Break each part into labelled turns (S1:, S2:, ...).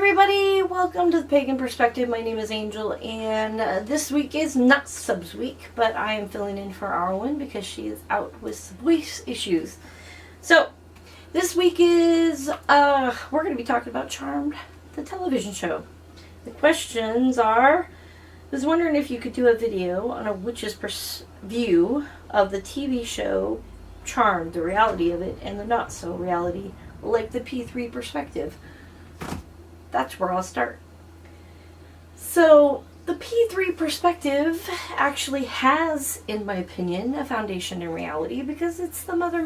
S1: everybody, welcome to the Pagan Perspective. My name is Angel, and this week is not Subs week, but I am filling in for Arwen because she is out with some voice issues. So, this week is, we're going to be talking about Charmed, the television show. The questions are, I was wondering if you could do a video on a witch's view of the TV show Charmed, the reality of it, and the not-so-reality, like the P3 perspective. That's where I'll start. So, the P3 perspective actually has, in my opinion, a foundation in reality because it's the Mother,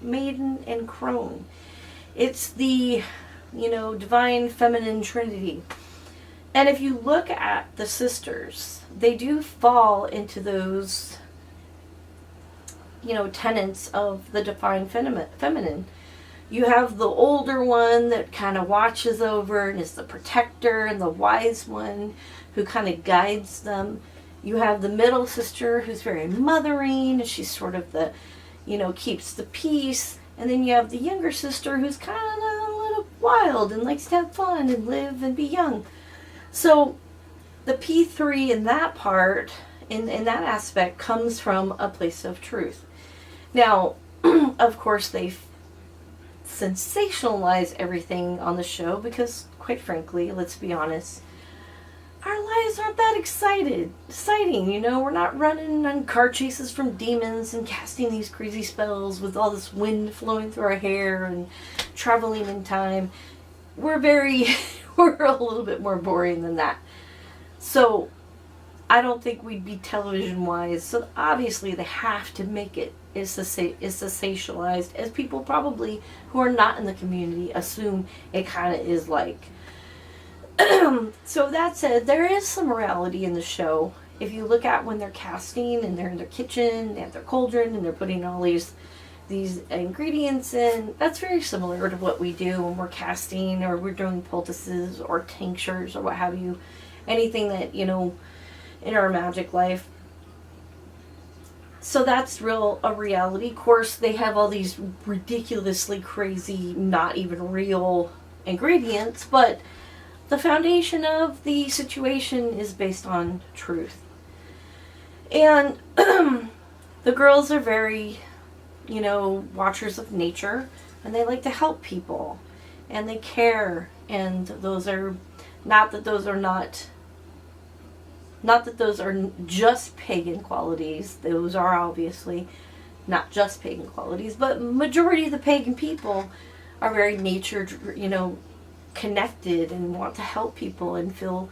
S1: Maiden, and Crone. It's the, divine feminine trinity. And if you look at the sisters, they do fall into those, tenets of the divine feminine. You have the older one that kind of watches over and is the protector, and the wise one who kind of guides them. You have the middle sister who's very mothering, and she's sort of the, keeps the peace. And then you have the younger sister who's kind of a little wild and likes to have fun and live and be young. So the P3 in that part, in that aspect, comes from a place of truth. Now, of course, they sensationalize everything on the show because, quite frankly, let's be honest, our lives aren't that exciting. We're not running on car chases from demons and casting these crazy spells with all this wind flowing through our hair and traveling in time. We're a little bit more boring than that. So I don't think we'd be television wise. So obviously they have to make it is sensationalized, as people probably who are not in the community assume it kind of is like. So that said, there is some morality in the show. If you look at when they're casting and they're in their kitchen, they have their cauldron and they're putting all these ingredients in, that's very similar to what we do when we're casting or we're doing poultices or tinctures or what have you. Anything that, in our magic life. So that's a reality. Of course, they have all these ridiculously crazy, not even real ingredients, but the foundation of the situation is based on truth. And the girls are very, watchers of nature, and they like to help people, and they care, and those are not that those are just pagan qualities. Those are obviously not just pagan qualities, but majority of the pagan people are very nature, connected and want to help people and feel,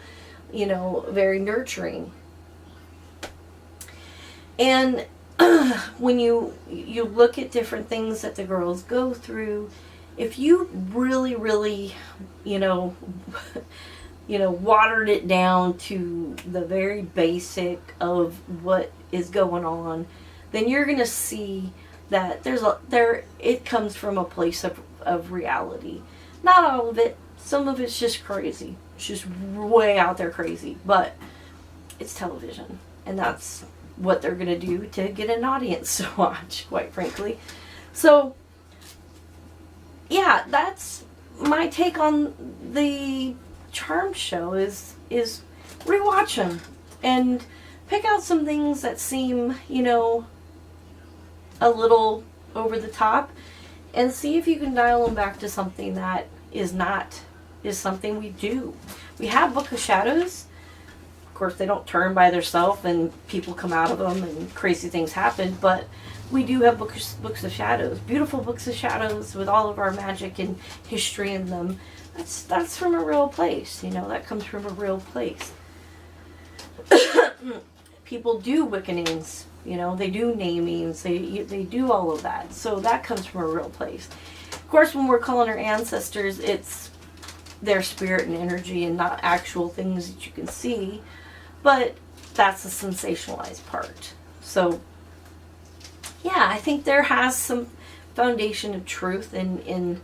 S1: very nurturing. And when you look at different things that the girls go through, if you really, really, watered it down to the very basic of what is going on, then you're going to see that it comes from a place of reality. Not all of it. Some of it's just crazy. It's just way out there crazy. But it's television. And that's what they're going to do to get an audience to watch, quite frankly. So, yeah, that's my take on the Charmed show is rewatch them and pick out some things that seem, a little over the top, and see if you can dial them back to something that is something we do. We have Book of Shadows. Of course, they don't turn by themselves and people come out of them and crazy things happen, but we do have books of shadows, beautiful books of shadows with all of our magic and history in them. That's from a real place, that comes from a real place. People do Wiccanings, they do namings, they do all of that. So that comes from a real place. Of course, when we're calling our ancestors, it's their spirit and energy and not actual things that you can see. But that's the sensationalized part. So, yeah, I think there has some foundation of truth in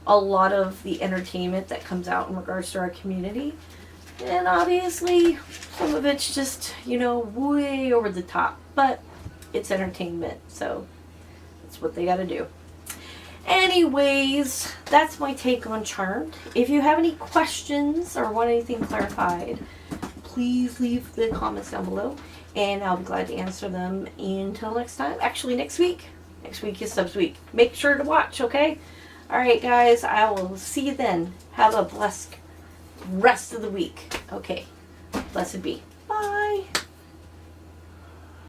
S1: a lot of the entertainment that comes out in regards to our community. And obviously, some of it's just, way over the top. But it's entertainment, so that's what they gotta do. Anyways, that's my take on Charmed. If you have any questions or want anything clarified, please leave the comments down below, and I'll be glad to answer them. Until next time, actually next week. Next week is subs week. Make sure to watch, okay? Alright guys, I will see you then. Have a blessed rest of the week. Okay. Blessed be. Bye.